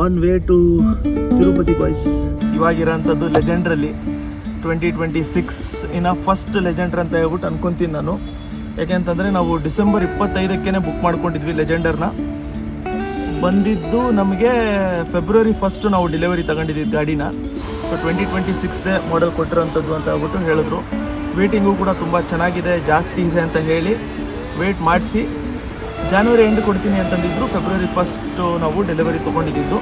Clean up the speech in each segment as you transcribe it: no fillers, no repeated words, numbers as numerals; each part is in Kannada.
On way to Tirupati boys. ಇವಾಗಿರೋಂಥದ್ದು ಲೆಜೆಂಡ್ರಲ್ಲಿ 2026 ಇನ್ನು ಫಸ್ಟ್ ಲೆಜೆಂಡ್ರ್ ಅಂತ ಹೇಳ್ಬಿಟ್ಟು ಅನ್ಕೊತೀನಿ ನಾನು. ಯಾಕೆಂತಂದರೆ ನಾವು ಡಿಸೆಂಬರ್ 25ಕ್ಕೆ ಬುಕ್ ಮಾಡ್ಕೊಂಡಿದ್ವಿ ಲೆಜೆಂಡರ್ನ. ಬಂದಿದ್ದು ನಮಗೆ ಫೆಬ್ರವರಿ 1 ನಾವು ಡೆಲಿವರಿ ತಗೊಂಡಿದ್ದು ಗಾಡಿನ. ಸೊ 2026ದೇ ಮಾಡೆಲ್ ಕೊಟ್ಟಿರೋಂಥದ್ದು ಅಂತ ಹೇಳ್ಬಿಟ್ಟು ಹೇಳಿದ್ರು. ವೇಟಿಂಗು ಕೂಡ ತುಂಬ ಚೆನ್ನಾಗಿದೆ, ಜಾಸ್ತಿ ಇದೆ ಅಂತ ಹೇಳಿ ವೇಟ್ ಮಾಡಿಸಿ ಜಾನ್ವರಿ ಎಂಡ್ ಕೊಡ್ತೀನಿ ಅಂತಂದಿದ್ರು. ಫೆಬ್ರವರಿ 1 ನಾವು ಡೆಲಿವರಿ ತೊಗೊಂಡಿದ್ದು.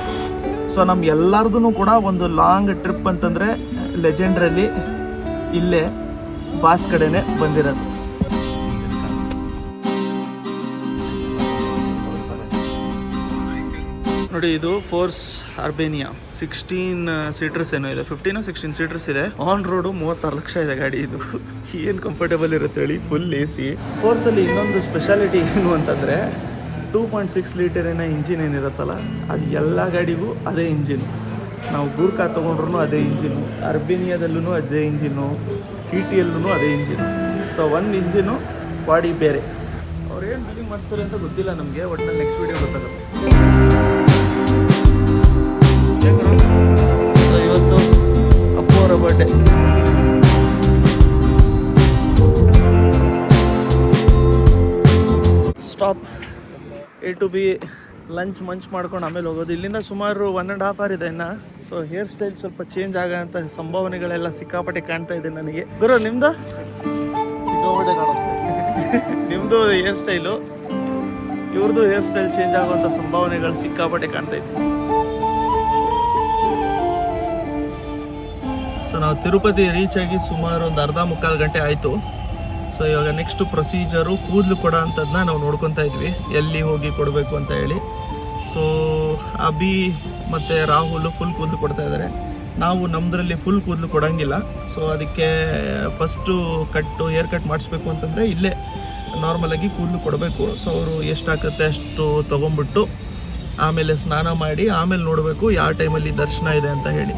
ಸೊ ನಮ್ಮ ಎಲ್ಲರದೂ ಕೂಡ ಒಂದು ಲಾಂಗ್ ಟ್ರಿಪ್ ಅಂತಂದರೆ ಲೆಜೆಂಡ್ರಲ್ಲಿ ಇಲ್ಲೇ ಬಾಸ್ ಕಡೆನೇ ಬಂದಿರೋದು. ನೋಡಿ, ಇದು ಫೋರ್ಸ್ ಅರ್ಬೇನಿಯಾ 16 ಸೀಟರ್ಸ್ ಏನೋ ಇದೆ, 15 16 ಸೀಟರ್ಸ್ ಇದೆ. ಆನ್ ರೋಡು 36 ಲಕ್ಷ ಇದೆ ಗಾಡಿ. ಇದು ಏನು ಕಂಫರ್ಟೇಬಲ್ ಇರುತ್ತೆ ಹೇಳಿ, ಫುಲ್ ಎ ಸಿ. ಫೋರ್ಸಲ್ಲಿ ಇನ್ನೊಂದು ಸ್ಪೆಷಾಲಿಟಿ ಏನು ಅಂತಂದರೆ 2.6 ಲೀಟರ್ ಇಂಜಿನ್ ಏನಿರುತ್ತಲ್ಲ, ಅದು ಎಲ್ಲ ಗಾಡಿಗೂ ಅದೇ ಇಂಜಿನ್. ನಾವು ಗೂರ್ಕಾ ತೊಗೊಂಡ್ರು ಅದೇ ಇಂಜಿನು, ಅರ್ಬೇನಿಯಾದಲ್ಲೂ ಅದೇ ಇಂಜಿನು, TTLಲ್ಲೂ ಅದೇ ಇಂಜಿನು. ಸೊ ಒಂದು ಇಂಜಿನು ಬಾಡಿ ಬೇರೆ. ಅವ್ರು ಏನು ಬಿಲ್ಲಿಂಗ್ ಮಾಡ್ತಾರೆ ಅಂತ ಗೊತ್ತಿಲ್ಲ ನಮಗೆ, ಒಟ್ಟಿನಲ್ಲಿ ನೆಕ್ಸ್ಟ್ ವೀಡಿಯೋ ಗೊತ್ತಾಗುತ್ತೆ. ಇವತ್ತು ಅಪ್ಪು ಅವರ birthday. Stop A to B lunch ಮಾಡ್ಕೊಂಡು ಆಮೇಲೆ ಹೋಗೋದು. ಇಲ್ಲಿಂದ ಸುಮಾರು 1.5 hour ಇದೆ ಇನ್ನು. ಸೊ ಹೇರ್ ಸ್ಟೈಲ್ ಸ್ವಲ್ಪ ಚೇಂಜ್ ಆಗೋಂಥ ಸಂಭಾವನೆಗಳೆಲ್ಲ ಸಿಕ್ಕಾಪಟ್ಟೆ ಕಾಣ್ತಾ ಇದೆ ನನಗೆ. ಗುರು, ನಿಮ್ಮದು ಸಿಕ್ಕಾಪಟ್ಟೆ ಕಾಣುತ್ತೆ. ನಿಮ್ಮದು ಹೇರ್ ಸ್ಟೈಲು, ಇವ್ರದ್ದು ಹೇರ್ ಸ್ಟೈಲ್ ಚೇಂಜ್ ಆಗುವಂಥ ಸಂಭಾವನೆಗಳು ಸಿಕ್ಕಾಪಟ್ಟೆ ಕಾಣ್ತಾ ಇದೆ. ಸೊ ನಾವು ತಿರುಪತಿ ರೀಚ್ ಆಗಿ ಸುಮಾರು ಒಂದು 1.25 ಗಂಟೆ ಆಯಿತು. ಸೊ ಇವಾಗ ನೆಕ್ಸ್ಟ್ ಪ್ರೊಸೀಜರು ಕೂದಲು ಕೊಡೋ ಅಂಥದ್ದನ್ನ ನಾವು ನೋಡ್ಕೊತಾ ಇದ್ವಿ, ಎಲ್ಲಿ ಹೋಗಿ ಕೊಡಬೇಕು ಅಂತ ಹೇಳಿ. ಸೊ ಅಭಿ ಮತ್ತು ರಾಹುಲ್ ಫುಲ್ ಕೂದಲು ಕೊಡ್ತಾ ಇದ್ದಾರೆ. ನಾವು ನಮ್ಮದ್ರಲ್ಲಿ ಫುಲ್ ಕೂದಲು ಕೊಡೋಂಗಿಲ್ಲ. ಸೊ ಅದಕ್ಕೆ ಫಸ್ಟು ಹೇರ್ ಕಟ್ ಮಾಡಿಸ್ಬೇಕು ಅಂತಂದರೆ ಇಲ್ಲೇ ನಾರ್ಮಲಾಗಿ ಕೂದಲು ಕೊಡಬೇಕು. ಸೊ ಅವರು ಎಷ್ಟಾಗುತ್ತೆ ಅಷ್ಟು ತೊಗೊಂಬಿಟ್ಟು ಆಮೇಲೆ ಸ್ನಾನ ಮಾಡಿ ಆಮೇಲೆ ನೋಡಬೇಕು ಯಾವ ಟೈಮಲ್ಲಿ ದರ್ಶನ ಇದೆ ಅಂತ ಹೇಳಿ.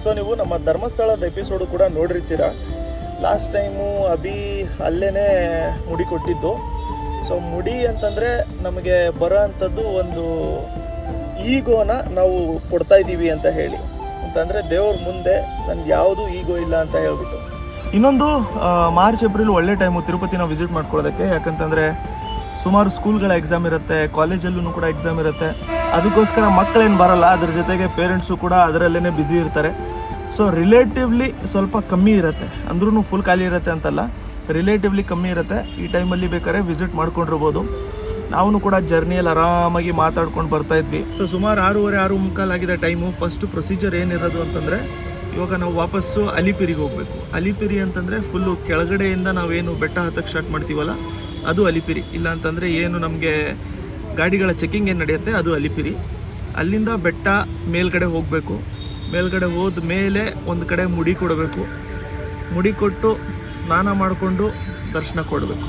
ಸೊ ನೀವು ನಮ್ಮ ಧರ್ಮಸ್ಥಳದ ಎಪಿಸೋಡು ಕೂಡ ನೋಡಿರ್ತೀರ. ಲಾಸ್ಟ್ ಟೈಮು ಅಭಿ ಅಲ್ಲೇ ಮುಡಿ ಕೊಟ್ಟಿದ್ದು. ಸೊ ಮುಡಿ ಅಂತಂದರೆ ನಮಗೆ ಬರೋ ಅಂಥದ್ದು ಒಂದು ಈಗೋನ ನಾವು ಕೊಡ್ತಾ ಇದ್ದೀವಿ ಅಂತ ಹೇಳಿ, ಅಂತಂದರೆ ದೇವ್ರ ಮುಂದೆ ನನಗೆ ಯಾವುದು ಈಗೋ ಇಲ್ಲ ಅಂತ ಹೇಳ್ಬಿಟ್ಟು. ಇನ್ನೊಂದು ಮಾರ್ಚ್ ಏಪ್ರಿಲ್ ಒಳ್ಳೆ ಟೈಮು ತಿರುಪತಿನ ವಿಸಿಟ್ ಮಾಡ್ಕೊಳ್ಳೋದಕ್ಕೆ. ಯಾಕಂತಂದರೆ ಸುಮಾರು ಸ್ಕೂಲ್ಗಳ ಎಕ್ಸಾಮ್ ಇರುತ್ತೆ, ಕಾಲೇಜಲ್ಲೂ ಕೂಡ ಎಕ್ಸಾಮ್ ಇರುತ್ತೆ. ಅದಕ್ಕೋಸ್ಕರ ಮಕ್ಕಳೇನು ಬರಲ್ಲ, ಅದ್ರ ಜೊತೆಗೆ ಪೇರೆಂಟ್ಸು ಕೂಡ ಅದರಲ್ಲೇ ಬ್ಯುಸಿ ಇರ್ತಾರೆ. ಸೊ ರಿಲೇಟಿವ್ಲಿ ಸ್ವಲ್ಪ ಕಮ್ಮಿ ಇರುತ್ತೆ, ಅಂದ್ರೂ ಫುಲ್ ಖಾಲಿ ಇರುತ್ತೆ ಅಂತಲ್ಲ, ರಿಲೇಟಿವ್ಲಿ ಕಮ್ಮಿ ಇರುತ್ತೆ. ಈ ಟೈಮಲ್ಲಿ ಬೇಕಾದ್ರೆ ವಿಸಿಟ್ ಮಾಡ್ಕೊಂಡಿರ್ಬೋದು. ನಾವು ಕೂಡ ಜರ್ನಿಯಲ್ಲಿ ಆರಾಮಾಗಿ ಮಾತಾಡ್ಕೊಂಡು ಬರ್ತಾಯಿದ್ವಿ. ಸೊ ಸುಮಾರು 6:30 6:45 ಆಗಿದೆ ಟೈಮು. ಫಸ್ಟು ಪ್ರೊಸೀಜರ್ ಏನಿರೋದು ಅಂತಂದರೆ, ಇವಾಗ ನಾವು ವಾಪಸ್ಸು ಅಲಿಪಿರಿಗೆ ಹೋಗಬೇಕು. ಅಲಿಪಿರಿ ಅಂತಂದರೆ ಫುಲ್ಲು ಕೆಳಗಡೆಯಿಂದ ನಾವೇನು ಬೆಟ್ಟ ಹತ್ತಕ್ಕೆ ಸ್ಟಾರ್ಟ್ ಮಾಡ್ತೀವಲ್ಲ, ಅದು ಅಲಿಪಿರಿ. ಇಲ್ಲ ಅಂತಂದರೆ ಏನು ನಮಗೆ ಗಾಡಿಗಳ ಚೆಕಿಂಗ್ ಏನು ನಡೆಯುತ್ತೆ ಅದು ಅಲಿಪಿರಿ. ಅಲ್ಲಿಂದ ಬೆಟ್ಟ ಮೇಲ್ಗಡೆ ಹೋಗಬೇಕು. ಮೇಲ್ಗಡೆ ಹೋದ ಮೇಲೆ ಒಂದು ಕಡೆ ಮುಡಿ ಕೊಡಬೇಕು. ಮುಡಿ ಕೊಟ್ಟು ಸ್ನಾನ ಮಾಡಿಕೊಂಡು ದರ್ಶನ ಕೊಡಬೇಕು.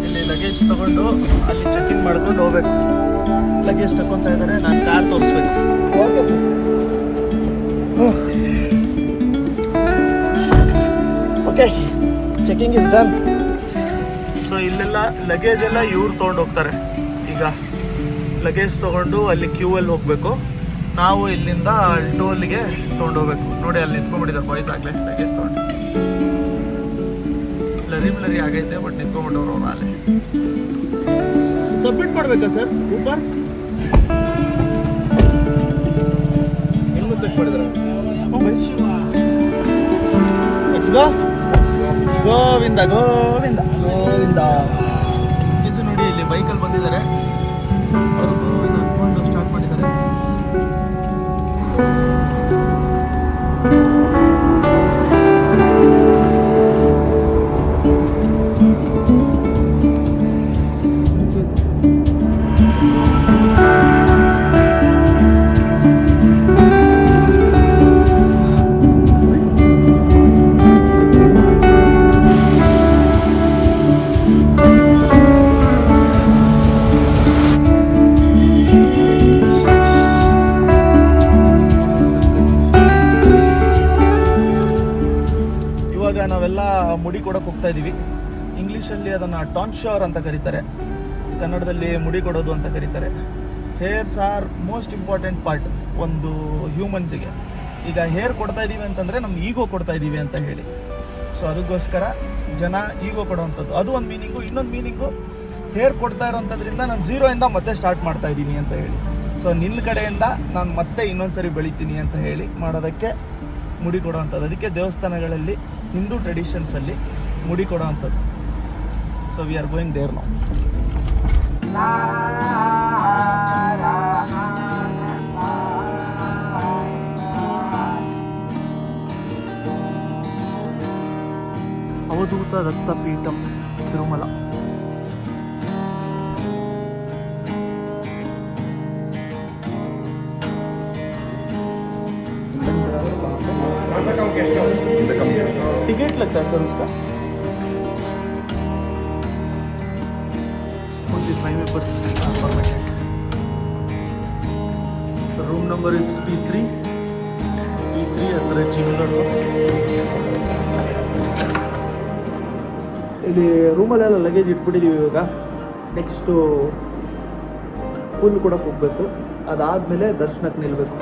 ಇಲ್ಲಿ ಲಗೇಜ್ ತಗೊಂಡು ಅಲ್ಲಿ ಚೆಕ್-ಇನ್ ಮಾಡ್ಕೊಂಡು ಹೋಗ್ಬೇಕು. ಲಗೇಜ್ ತಗೊತಾ ಇದ್ದಾರೆ, ನಾನು ಕಾರ್ ತೋರಿಸ್ಬೇಕು. Okay sir. Okay, checking is done. So ಇಲ್ಲೆಲ್ಲ ಲಗೇಜ್ ಎಲ್ಲ ಇವ್ರು ತೊಗೊಂಡು ಹೋಗ್ತಾರೆ. ಈಗ ಲಗೇಜ್ ತೊಗೊಂಡು ಅಲ್ಲಿ ಕ್ಯೂವಲ್ಲಿ ಹೋಗಬೇಕು. ನಾವು ಇಲ್ಲಿಂದ ಟೋಲ್ಗೆ ತೊಗೊಂಡು ಹೋಗ್ಬೇಕು. ನೋಡಿ ಅಲ್ಲಿ ನಿಂತ್ಕೊಂಡ್ಬಿಟ್ಟಿದ್ದಾರೆ ಬಾಯ್ಸ್ ಆಗಲೇ ಲಗೇಜ್ ತೊಗೊಂಡು. ಬ್ಲರಿ ಆಗೈತೆ, ಬಟ್ ನಿಂತ್ಕೊಂಡ್ಬಿಟ್ಟವ್ರು ಅವ್ರು ಅಲ್ಲೇ. ಸಬ್ಮಿಟ್ ಮಾಡಬೇಕಾ ಸರ್ ಊಪರ್? ಹೆಂಗೆ ಚೆಕ್ ಮಾಡಿದಾರೆ? Let's go. Govinda Govinda Govinda. Case ನೋಡಿ, ಇಲ್ಲಿ ಬೈಕಲ್ಲಿ ಬಂದಿದ್ದಾರೆ ಅವರು. ಗೋವಿಂದ ಅಂದ್ಕೊಂಡು ಸ್ಟಾರ್ಟ್ ಮಾಡಿದ್ದಾರೆ. ಇದ್ದೀವಿ. ಇಂಗ್ಲೀಷಲ್ಲಿ ಅದನ್ನು ಟಾನ್ಶೋರ್ ಅಂತ ಕರೀತಾರೆ, ಕನ್ನಡದಲ್ಲಿ ಮುಡಿ ಕೊಡೋದು ಅಂತ ಕರೀತಾರೆ. Hairs R most important part ಒಂದು ಹ್ಯೂಮನ್ಸಿಗೆ. ಈಗ ಹೇರ್ ಕೊಡ್ತಾ ಇದ್ದೀವಿ ಅಂತಂದರೆ ನಮ್ಗೆ ಈಗೋ ಕೊಡ್ತಾ ಇದ್ದೀವಿ ಅಂತ ಹೇಳಿ. ಸೊ ಅದಕ್ಕೋಸ್ಕರ ಜನ ಈಗೋ ಕೊಡೋವಂಥದ್ದು, ಅದು ಒಂದು ಮೀನಿಂಗು. ಇನ್ನೊಂದು ಮೀನಿಂಗು, ಹೇರ್ ಕೊಡ್ತಾ ಇರೋವಂಥದ್ರಿಂದ ನಾನು 0ಇಂದ ಮತ್ತೆ ಸ್ಟಾರ್ಟ್ ಮಾಡ್ತಾ ಇದ್ದೀನಿ ಅಂತ ಹೇಳಿ. ಸೊ ನಿನ್ನ ಕಡೆಯಿಂದ ನಾನು ಮತ್ತೆ ಇನ್ನೊಂದು ಸರಿ ಬೆಳಿತೀನಿ ಅಂತ ಹೇಳಿ ಮಾಡೋದಕ್ಕೆ ಮುಡಿ ಕೊಡೋವಂಥದ್ದು. ಅದಕ್ಕೆ ದೇವಸ್ಥಾನಗಳಲ್ಲಿ ಹಿಂದೂ ಟ್ರೆಡಿಷನ್ಸಲ್ಲಿ ಮುಡಿ ಕೊಡೋವಂಥದ್ದು. So we are going there now. Avadhoota Dattapeetham Tirumala. Ticket लगता है सर उसका? 25 members are permitted. The room number is P3 @gmail.com. ಇಲ್ಲಿ ರೂಮಲ್ಲೆಲ್ಲ ಲಗೇಜ್ ಇಟ್ಬಿಟ್ಟಿದ್ದೀವಿ. ಇವಾಗ ನೆಕ್ಸ್ಟು ಹುಲ್ಲು ಕೊಡೋಕೆ ಹೋಗಬೇಕು. ಅದಾದಮೇಲೆ ದರ್ಶನಕ್ಕೆ ನಿಲ್ಲಬೇಕು.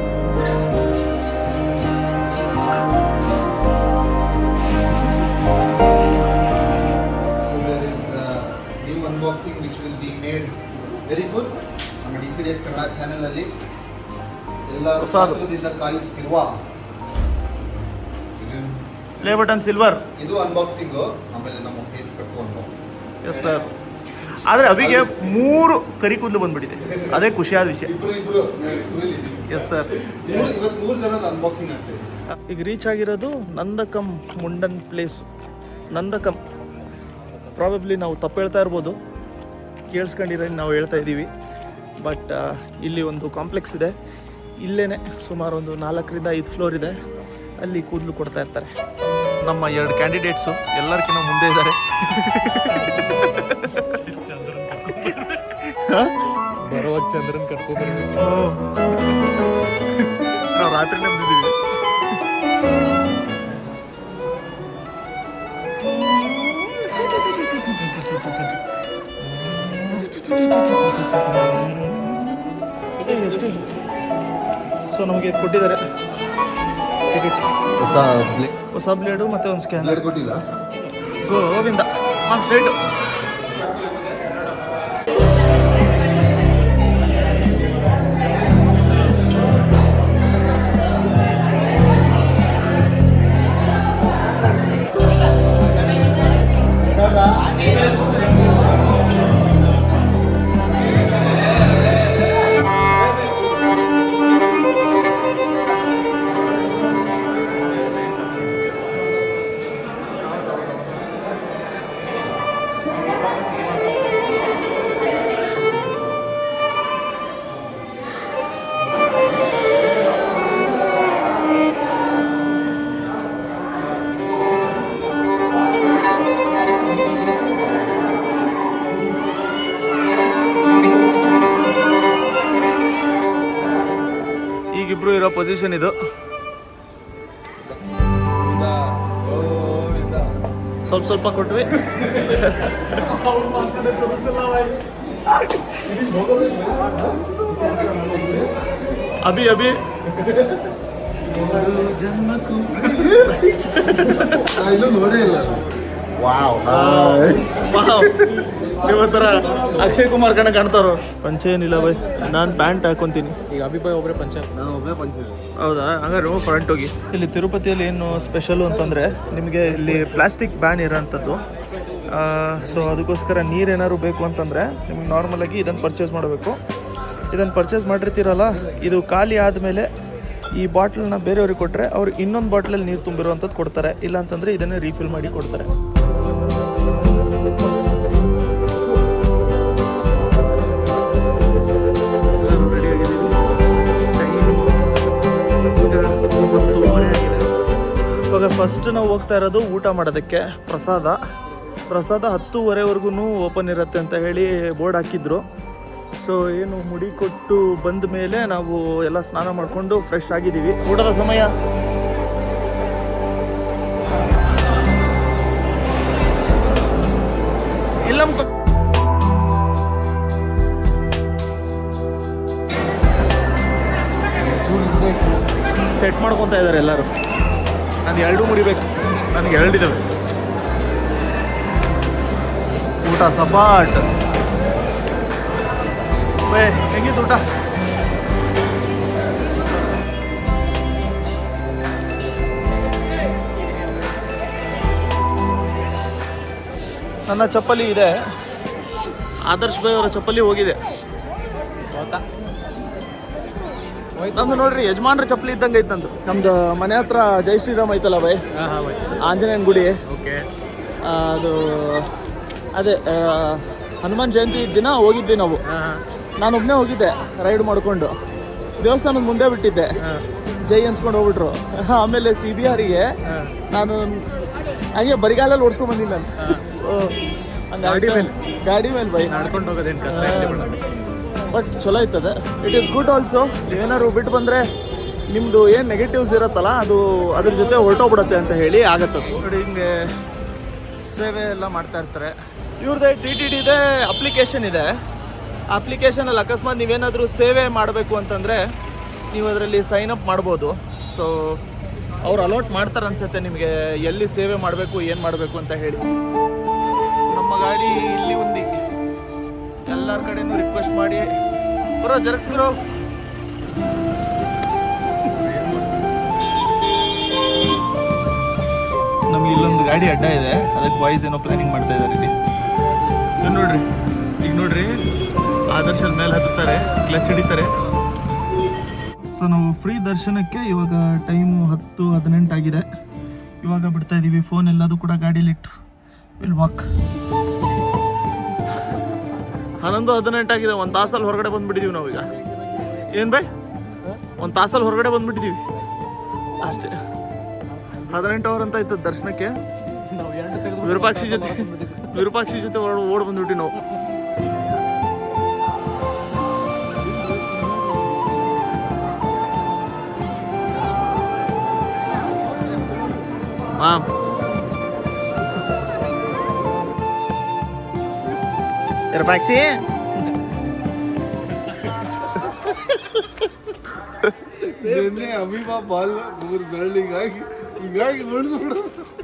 Unboxing which will be made very soon ನಮ್ಮ DCDS ಕನ್ನಡ ಚಾನೆಲಲ್ಲಿ. ಎಲ್ಲರೂ ಕಾತರದಿಂದ ಕಾಯುತ್ತಿರುವ ಪ್ಲೇ ಬಟನ್ ಸಿಲ್ವರ್ ಇದು ಅನ್ಬಾಕ್ಸಿಂಗು, ಆಮೇಲೆ ನಮ್ಮ ಫೇಸ್ ಕಟ್ಟು ಅನ್ಬಾಕ್ಸಿಂಗ್. Yes sir. ಆದರೆ ಅವಿಗೆ 3 ಕರಿ ಕೂದಲು ಬಂದ್ಬಿಟ್ಟಿದೆ, ಅದೇ ಖುಷಿಯಾದ ವಿಷಯ. ಇಬ್ರು ಎಸ್ ಸರ್. ಇವತ್ತು 3 ಜನದ ಅನ್ಬಾಕ್ಸಿಂಗ್ ಆಗ್ತದೆ. ಈಗ ರೀಚ್ ಆಗಿರೋದು ನಂದಕಂ ಮುಂಡನ್ ಪ್ಲೇಸು. ನಂದಕಂ ಪ್ರಾಬಬ್ಲಿ ನಾವು ತಪ್ಪು ಹೇಳ್ತಾ ಇರ್ಬೋದು, ಕೇಳಿಸ್ಕೊಂಡಿರೋ ನಾವು ಹೇಳ್ತಾ ಇದ್ದೀವಿ. ಬಟ್ ಇಲ್ಲಿ ಒಂದು ಕಾಂಪ್ಲೆಕ್ಸ್ ಇದೆ, ಇಲ್ಲೇ ಸುಮಾರು ಒಂದು 4ರಿಂದ 5 ಫ್ಲೋರ್ ಇದೆ. ಅಲ್ಲಿ ಕೂದಲು ಕೊಡ್ತಾ ಇರ್ತಾರೆ. ನಮ್ಮ 2 ಕ್ಯಾಂಡಿಡೇಟ್ಸು ಎಲ್ಲರಿಗಿಂತ ಮುಂದೆ ಇದ್ದಾರೆ. ಬರುವಾಗ ಚಂದ್ರನ್ ಕಟ್ಕೊಬರ್ಬೇಕು. ನಾವು ರಾತ್ರಿನೇ ಬಂದಿದ್ದೀವಿ. ಎಷ್ಟು? ಸೊ ನಮಗೆ ಇದು ಕೊಟ್ಟಿದ್ದಾರೆ ಟಿಕೆಟ್, ಹೊಸ ಬ್ಲೇಡು ಮತ್ತು ಒಂದು ಸ್ಕ್ಯಾನ್ ಕೊಟ್ಟಿಲ್ಲ. Govinda on straight. ಈಗಿಬ್ರು ಇರೋ ಪೊಸಿಷನ್ ಇದು. ಸ್ವಲ್ಪ ಕೊಟ್ವಿ. ಅಭಿ ನೋಡೇ ಇಲ್ಲ. ನೀವು ಥರ ಅಕ್ಷಯ್ ಕುಮಾರ್ ಕಣ ಕಾಣ್ತಾರೋ. ಪಂಚೆ ಏನಿಲ್ಲ ಬೈ, ನಾನು ಪ್ಯಾಂಟ್ ಹಾಕೊತೀನಿ. ಈಗ ಅಭಿಪ್ರಾಯ ಒಬ್ಬರೇ ಪಂಚೆ, ನಾನು ಒಬ್ಬನೇ ಪಂಚೆ. ಹೌದಾ? ಹಂಗಾರೆ ಫ್ರಂಟ್ ಹೋಗಿ. ಇಲ್ಲಿ ತಿರುಪತಿಯಲ್ಲಿ ಏನು ಸ್ಪೆಷಲು ಅಂತಂದರೆ ನಿಮಗೆ ಇಲ್ಲಿ ಪ್ಲಾಸ್ಟಿಕ್ ಬ್ಯಾನ್ ಇರೋಂಥದ್ದು. ಸೊ ಅದಕ್ಕೋಸ್ಕರ ನೀರೇನಾದ್ರು ಬೇಕು ಅಂತಂದರೆ ನಿಮ್ಗೆ ನಾರ್ಮಲಾಗಿ ಇದನ್ನು ಪರ್ಚೇಸ್ ಮಾಡಬೇಕು. ಇದನ್ನು ಪರ್ಚೇಸ್ ಮಾಡಿರ್ತೀರಲ್ಲ, ಇದು ಖಾಲಿ ಆದಮೇಲೆ ಈ ಬಾಟ್ಲನ್ನ ಬೇರೆಯವ್ರಿಗೆ ಕೊಟ್ಟರೆ ಅವ್ರು ಇನ್ನೊಂದು ಬಾಟ್ಲಲ್ಲಿ ನೀರು ತುಂಬಿರುವಂಥದ್ದು ಕೊಡ್ತಾರೆ. ಇಲ್ಲ ಅಂತಂದರೆ ಇದನ್ನೇ ರೀಫಿಲ್ ಮಾಡಿ ಕೊಡ್ತಾರೆ. ಇವಾಗ ಫಸ್ಟ್ ನಾವು ಹೋಗ್ತಾ ಇರೋದು ಊಟ ಮಾಡೋದಕ್ಕೆ. ಪ್ರಸಾದ 10:30ವರೆಗೂ ಓಪನ್ ಇರುತ್ತೆ ಅಂತ ಹೇಳಿ ಬೋರ್ಡ್ ಹಾಕಿದ್ರು. ಸೊ ಏನು ಮುಡಿ ಕೊಟ್ಟು ಬಂದ ಮೇಲೆ ನಾವು ಎಲ್ಲ ಸ್ನಾನ ಮಾಡಿಕೊಂಡು ಫ್ರೆಶ್ ಆಗಿದ್ದೀವಿ. ಊಟದ ಸಮಯ. ಸೆಟ್ ಮಾಡ್ಕೊತಾ ಇದ್ದಾರೆ ಎಲ್ಲರೂ. ನಾನು 2 ಮುರಿಬೇಕು, ನನಗೆ 2 ಇದ್ದಾವೆ. ಊಟ ಸಪಾಟ್. ಬೇ ಹೆಂಗಿತ್ತು ಊಟ? ನನ್ನ ಚಪ್ಪಲಿ ಇದೆ, ಆದರ್ಶ್ ಭಾಯ್ ಅವರ ಚಪ್ಪಲಿ ಹೋಗಿದೆ. ನಮ್ದು ನೋಡ್ರಿ ಯಜಮಾನ್ರ ಚಪ್ಪಲಿ ಇದ್ದಂಗೆ ಐತೆ ನಂದು. ನಮ್ದು ಮನೆ ಹತ್ರ ಜೈ ಶ್ರೀರಾಮ್ ಐತಲ್ಲ ಬೈ, ಆಂಜನೇಯನ ಗುಡಿ. ಅದು ಅದೇ ಹನುಮಾನ್ ಜಯಂತಿ ದಿನ ಹೋಗಿದ್ವಿ ನಾವು. ನಾನೊಬ್ಬನೇ ಹೋಗಿದ್ದೆ ರೈಡ್ ಮಾಡಿಕೊಂಡು, ದೇವಸ್ಥಾನದ ಮುಂದೆ ಬಿಟ್ಟಿದ್ದೆ, ಜೈ ಅನ್ಸ್ಕೊಂಡು ಹೋಗ್ಬಿಟ್ರು. ಆಮೇಲೆ CBRಗೆ ನಾನು ಹಂಗೆ ಬರಿಗಾಲಲ್ಲಿ ಓಡಿಸ್ಕೊಂಡು ಬಂದಿನಿ ನಾನು. ಗಾಡಿ ಮೇಲೆ ಬೈ ನಡ್ಕೊಂಡು ಹೋಗೋದೇನು ಕಷ್ಟ. ಬಟ್ ಚಲೋ ಇರ್ತದೆ. It is good also. ಏನಾದ್ರು ಬಿಟ್ಟು ಬಂದರೆ ನಿಮ್ಮದು ಏನು ನೆಗೆಟಿವ್ಸ್ ಇರುತ್ತಲ್ಲ ಅದು ಅದ್ರ ಜೊತೆ ಹೊರಟೋಗ್ಬಿಡುತ್ತೆ ಅಂತ ಹೇಳಿ ಆಗತ್ತದು. ನೋಡಿ ಹಿಂಗೆ ಸೇವೆ ಎಲ್ಲ ಮಾಡ್ತಾ ಇರ್ತಾರೆ. ಇವ್ರದ್ದೇ TTDದೇ ಅಪ್ಲಿಕೇಶನ್ ಇದೆ. ಅಪ್ಲಿಕೇಶನಲ್ಲಿ ಅಕಸ್ಮಾತ್ ನೀವೇನಾದರೂ ಸೇವೆ ಮಾಡಬೇಕು ಅಂತಂದರೆ ನೀವು ಅದರಲ್ಲಿ ಸೈನ್ ಅಪ್ ಮಾಡ್ಬೋದು. ಸೊ ಅವ್ರು ಅಲಾಟ್ ಮಾಡ್ತಾರೆ ಅನ್ಸುತ್ತೆ ನಿಮಗೆ ಎಲ್ಲಿ ಸೇವೆ ಮಾಡಬೇಕು ಏನು ಮಾಡಬೇಕು ಅಂತ ಹೇಳಿ. ನಮ್ಮ ಗಾಡಿ ಇಲ್ಲಿ ఉంది. ಎಲ್ಲರ ಕಡೆನೂ ರಿಕ್ವೆಸ್ಟ್ ಮಾಡಿ ಬರೋ ಜರಕ್ಸ್ಗುರು. ನಮ್ಗೆ ಇಲ್ಲೊಂದು ಗಾಡಿ ಅಡ್ಡ ಇದೆ, ಅದಕ್ಕೆ ವಾಯ್ಸ್ ಏನೋ ಪ್ಲಾನಿಂಗ್ ಮಾಡ್ತಾ ಇದ್ದಾರೆ ಇಲ್ಲಿ. ನೋಡ್ರಿ ಈಗ ನೋಡ್ರಿ, ಆದರ್ಶದ ಮೇಲೆ ಹತ್ತುತ್ತಾರೆ, ಕ್ಲಚ್ ಹಿಡಿತಾರೆ. ಸೊ ನಾವು ಫ್ರೀ ದರ್ಶನಕ್ಕೆ ಇವಾಗ ಟೈಮು 10:18 ಆಗಿದೆ. ಇವಾಗ ಬಿಡ್ತಾ ಇದ್ದೀವಿ. ಫೋನ್ ಎಲ್ಲದು ಕೂಡ ಗಾಡೀಲಿಟ್ಟು ವಿಲ್ ವಾಕ್. 11:18 ಆಗಿದೆ. 1 ತಾಸಲ್ಲಿ ಹೊರಗಡೆ ಬಂದುಬಿಟ್ಟಿದ್ದೀವಿ ನಾವೀಗ. ಏನು ಬೈ, 1 ತಾಸಲ್ಲಿ ಹೊರಗಡೆ ಬಂದುಬಿಟ್ಟಿದ್ದೀವಿ ಅಷ್ಟೇ. 18 ಅವರ್ ಅಂತ ಇತ್ತು ದರ್ಶನಕ್ಕೆ. ವಿರೂಪಾಕ್ಷಿ ಜೊತೆ ಓಡ್ ಬಂದ್ಬಿಟ್ಟು ನಾವು. ಹಾಂ ವಿರೂಪಾಕ್ಷಿ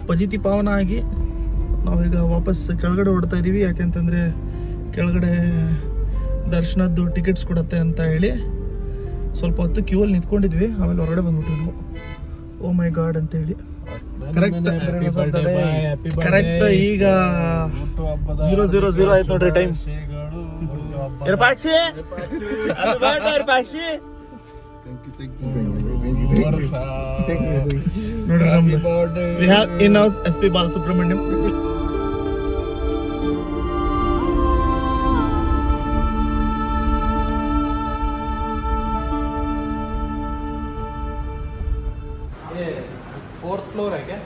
ಪಜಿತಿ ಪಾವನ ಆಗಿ ನಾವೀಗ ವಾಪಸ್ ಕೆಳಗಡೆ ಹೊಡ್ತಾ ಇದ್ದೀವಿ. ಯಾಕೆಂತಂದರೆ ಕೆಳಗಡೆ ದರ್ಶನದ್ದು ಟಿಕೆಟ್ಸ್ ಕೊಡುತ್ತೆ ಅಂತ ಹೇಳಿ ಸ್ವಲ್ಪ ಹೊತ್ತು ಕ್ಯೂವಲ್ಲಿ ನಿಂತ್ಕೊಂಡಿದ್ವಿ. ಆಮೇಲೆ ಹೊರಗಡೆ ಬಂದ್ಬಿಟ್ವಿ ನಾವು. ಓ ಮೈ ಗಾಡ್ ಅಂತೇಳಿ. ಕರೆಕ್ಟ್ ಈಗ 0:00 ಆಯ್ತು ನೋಡ್ರಿ ಟೈಮ್. ವಿರೂಪಾಕ್ಷಿ ನೋಡ್ರಿ, ನಮ್ದು we have in house SP Balasubrahmanyam. Fourth floor है क्या?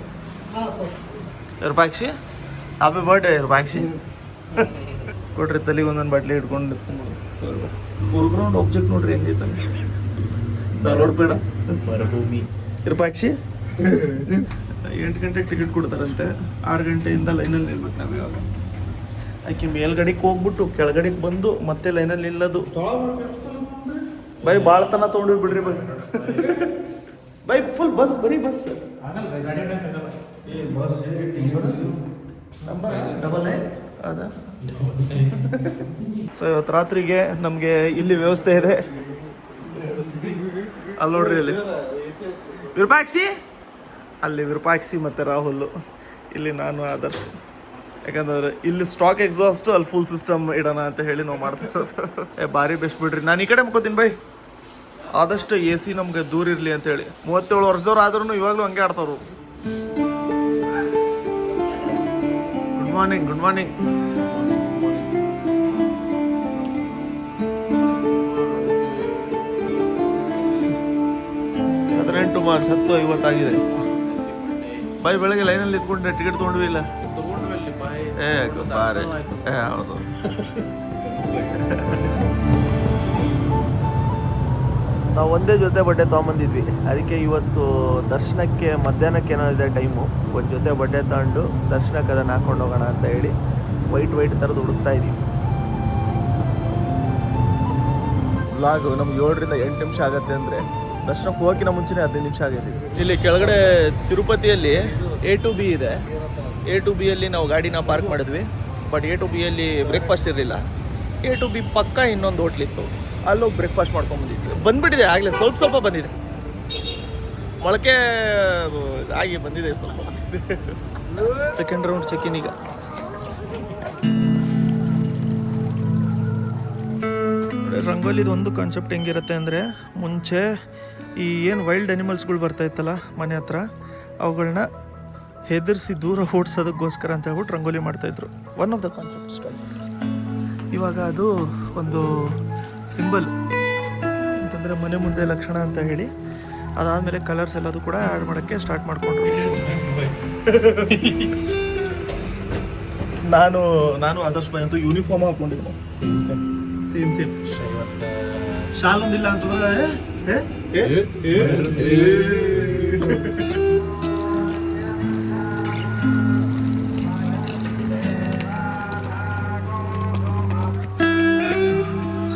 Virupakshi happy birthday Virupakshi. ಕೊಡ್ರಿ ತಲೆಗೆ ಒಂದೊಂದು ಬಾಟ್ಲಿ ಇಟ್ಕೊಂಡು ಫೋರ್ಗ್ರೌಂಡ್ ಆಬ್ಜೆಕ್ಟ್ ನೋಡ್ರಿ ಹೆಂಗೈತೆ ಧಾರವಾಡ ಬೇಡ ಮರುಭೂಮಿ. ವಿರೂಪಾಕ್ಷಿ 8 ಗಂಟೆಗೆ ಟಿಕೆಟ್ ಕೊಡ್ತಾರಂತೆ. 6 ಗಂಟೆಯಿಂದ ಲೈನಲ್ಲಿ ನಿಲ್ಬೇಕು ನಾವು. ಇವಾಗ ಆಕೆ ಮೇಲ್ಗಡೆಗೆ ಹೋಗ್ಬಿಟ್ಟು ಕೆಳಗಡೆಗೆ ಬಂದು ಮತ್ತೆ ಲೈನಲ್ಲಿ ನಿಲ್ಲೋದು. ಬೈ ಭಾಳ ತನ ತೊಗೊಂಡು ಬಿಡ್ರಿ ಬೈ. ಬೈ ಫುಲ್ ಬಸ್, ಬರೀ ಬಸ್. ಅದ ಸೊ ಇವತ್ತು ರಾತ್ರಿಗೆ ನಮಗೆ ಇಲ್ಲಿ ವ್ಯವಸ್ಥೆ ಇದೆ. ಅಲ್ಲಿ ನೋಡ್ರಿ, ಅಲ್ಲಿ ವಿರೂಪಾಕ್ಷಿ, ಅಲ್ಲಿ ವಿರೂಪಾಕ್ಷಿ ಮತ್ತು ರಾಹುಲ್, ಇಲ್ಲಿ ನಾನು ಆದರ್ಶ್. ಯಾಕಂದ್ರೆ ಇಲ್ಲಿ ಸ್ಟಾಕ್ ಎಕ್ಸಾಸ್ಟು, ಅಲ್ಲಿ ಫುಲ್ ಸಿಸ್ಟಮ್ ಇಡೋಣ ಅಂತ ಹೇಳಿ ನಾವು ಮಾಡ್ತಾ ಇರೋದು. ಭಾರಿ ಬೆಸ್ಟ್ ಬಿಡ್ರಿ. ನಾನು ಈ ಕಡೆ ಮುಕ್ಕೋತೀನಿ ಬೈ. ಆದಷ್ಟು AC ನಮ್ಗೆ ದೂರ ಇರಲಿ ಅಂತೇಳಿ. 37 ವರ್ಷದವ್ರು ಆದ್ರೂ ಇವಾಗಲೂ ಹಂಗೆ ಆಡ್ತಾರು. Good morning, good morning. March 10:50 ಆಗಿದೆ. ಬೈ ಬೆಳಗ್ಗೆ ಲೈನಲ್ಲಿ ಇಟ್ಕೊಂಡ್ರೆ ಟಿಕೆಟ್ ತೊಗೊಂಡ್ವಿ ಇಲ್ಲ? ಬಾರೆ ಹೌದು. ನಾವು ಒಂದೇ ಜೊತೆ ಬಟ್ಟೆ ತೊಗೊಂಬಂದಿದ್ವಿ. ಅದಕ್ಕೆ ಇವತ್ತು ದರ್ಶನಕ್ಕೆ ಮಧ್ಯಾಹ್ನಕ್ಕೆ ಏನೋ ಇದೆ ಟೈಮು, ಒಂದು ಜೊತೆ ಬಟ್ಟೆ ತಗೊಂಡು ದರ್ಶನಕ್ಕೆ ಅದನ್ನು ಹಾಕೊಂಡು ಹೋಗೋಣ ಅಂತ ಹೇಳಿ ವೈಟ್ ಥರದ್ದು ಹುಡುಕ್ತಾ ಇದ್ದೀವಿ. ವ್ಲಾಗು ನಮ್ಗೆ 7 ರಿಂದ 8 ನಿಮಿಷ ಆಗುತ್ತೆ ಅಂದರೆ ದರ್ಶನಕ್ಕೆ ಹೋಗೋಕ್ಕಿಂತ ಮುಂಚೆನೇ 15 ನಿಮಿಷ ಆಗೈತಿ. ಇಲ್ಲಿ ಕೆಳಗಡೆ ತಿರುಪತಿಯಲ್ಲಿ A2B ಇದೆ. A2B ಅಲ್ಲಿ ನಾವು ಗಾಡಿನ ಪಾರ್ಕ್ ಮಾಡಿದ್ವಿ. ಬಟ್ A2B ಅಲ್ಲಿ ಬ್ರೇಕ್ಫಾಸ್ಟ್ ಇರಲಿಲ್ಲ. A2B ಪಕ್ಕ ಇನ್ನೊಂದು ಹೋಟ್ಲಿತ್ತು, ಅಲ್ಲೋಗಿ ಬ್ರೇಕ್ಫಾಸ್ಟ್ ಮಾಡ್ಕೊಂಡ್ಬಂದಿದ್ವಿ. ಬಂದ್ಬಿಟ್ಟಿದೆ ಆಗಲೇ, ಸ್ವಲ್ಪ ಬಂದಿದೆ, ಮೊಳಕೆ ಆಗಿ ಬಂದಿದೆ, ಸ್ವಲ್ಪ ಬಂದಿದೆ. ಸೆಕೆಂಡ್ ರೌಂಡ್ ಚೆಕ್ ಇನ್ ಈಗ. ರಂಗೋಲಿದು ಒಂದು ಕಾನ್ಸೆಪ್ಟ್ ಹೆಂಗಿರುತ್ತೆ ಅಂದರೆ, ಮುಂಚೆ ಈ ಏನು ವೈಲ್ಡ್ ಅನಿಮಲ್ಸ್ಗಳು ಬರ್ತಾಯಿತ್ತಲ್ಲ ಮನೆ ಹತ್ರ, ಅವುಗಳನ್ನ ಹೆದರಿಸಿ ದೂರ ಓಡಿಸೋದಕ್ಕೋಸ್ಕರ ಅಂತ ಹೇಳ್ಬಿಟ್ಟು ರಂಗೋಲಿ ಮಾಡ್ತಾಯಿದ್ರು. One of the concepts guys. ಇವಾಗ ಅದು ಒಂದು ಸಿಂಬಲ್ ಅಂತಂದರೆ ಮನೆ ಮುಂದೆ ಲಕ್ಷಣ ಅಂತ ಹೇಳಿ, ಅದಾದಮೇಲೆ ಕಲರ್ಸ್ ಎಲ್ಲದು ಕೂಡ ಆ್ಯಡ್ ಮಾಡೋಕ್ಕೆ ಸ್ಟಾರ್ಟ್ ಮಾಡಿಕೊಂಡ್ರು. ನಾನು ಆದರ್ಶ್ ಭಾಯ್ ಅಂತೂ ಯೂನಿಫಾರ್ಮ್ ಹಾಕ್ಕೊಂಡಿದ್ದೆ. ಸೇಮ್ ಶಾಲ್ ಒಂದಿಲ್ಲ ಅಂತಂದ್ರೆ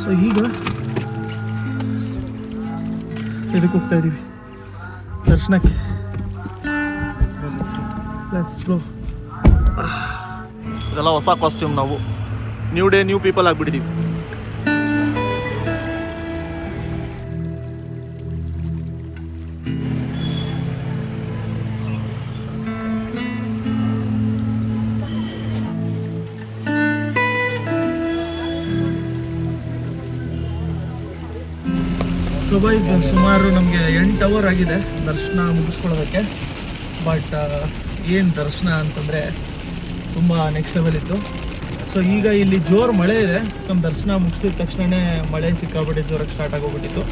ಸೊ ಈಗ ಇದಕ್ಕೆ ಹೋಗ್ತಾ ಇದೀವಿ ದರ್ಶನಕ್ಕೆ. Let's go. ಇದೆಲ್ಲ ಹೊಸ ಕಾಸ್ಟ್ಯೂಮ್, ನಾವು ನ್ಯೂ ಡೇ ನ್ಯೂ ಪೀಪಲ್ ಆಗಿಬಿಟ್ಟಿದ್ದೀವಿ. ಸೊ ಗೈಸ್, ಸುಮಾರು ನಮಗೆ 8 ಅವರ್ ಆಗಿದೆ ದರ್ಶನ ಮುಗಿಸ್ಕೊಳ್ಳೋದಕ್ಕೆ. ಬಟ್ ಏನು ದರ್ಶನ ಅಂತಂದರೆ ತುಂಬ ನೆಕ್ಸ್ಟ್ ಲೆವೆಲ್ ಇತ್ತು. ಸೊ ಈಗ ಇಲ್ಲಿ ಜೋರು ಮಳೆ ಇದೆ. ನಮ್ಮ ದರ್ಶನ ಮುಗಿಸಿದ ತಕ್ಷಣವೇ ಮಳೆ ಸಿಕ್ಕಾಬಿಟ್ಟು ಜೋರಾಗಿ ಸ್ಟಾರ್ಟ್ ಆಗೋಗ್ಬಿಟ್ಟಿತ್ತು.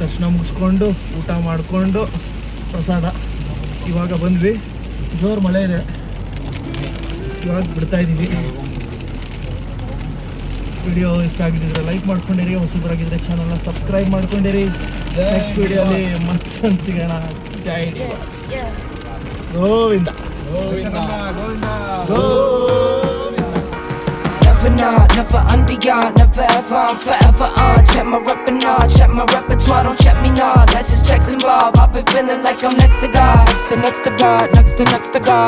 ದರ್ಶನ ಮುಗಿಸ್ಕೊಂಡು ಊಟ ಮಾಡಿಕೊಂಡು ಪ್ರಸಾದ ಇವಾಗ ಬಂದ್ವಿ. ಜೋರು ಮಳೆ ಇದೆ, ಇವಾಗ ಬಿಡ್ತಾಯಿದ್ದೀವಿ. ವಿಡಿಯೋ ಇಷ್ಟ ಆಗಿದ್ದರೆ ಲೈಕ್ ಮಾಡ್ಕೊಂಡಿರಿ, ಹೊಸಬರಾಗಿದ್ದರೆ ಚಾನಲ್ನ ಸಬ್ಸ್ಕ್ರೈಬ್ ಮಾಡ್ಕೊಂಡಿರಿ. ನೆಕ್ಸ್ಟ್ ವಿಡಿಯೋಲಿ ಮತ್ತೊಂದು ಸಿಗೋಣ. ಜೈ Govinda Govinda Govinda Govinda. Never not, never under yard, never ever, I'm forever on. Check my rep and all, check my repertoire, don't check me now. Let's just checks involved. I've been feeling like I'm next to God, next to God, next to God.